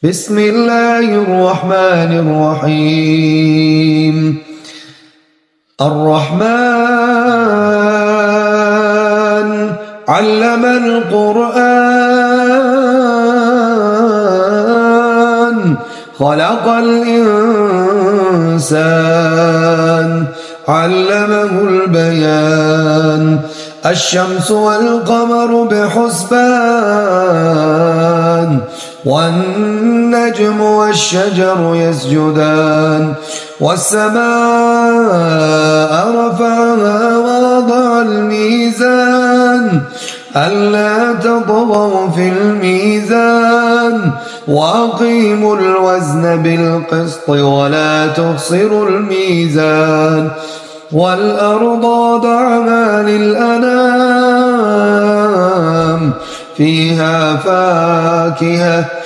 بسم الله الرحمن الرحيم الرحمن علم القرآن خلق الإنسان علمه البيان الشمس والقمر بحسبان والنجم والشجر يسجدان والسماء رفعها ووضع الميزان ألا تطغوا في الميزان وأقيموا الوزن بالقسط ولا تخسروا الميزان والأرض وضعها للأنام فيها فاكهة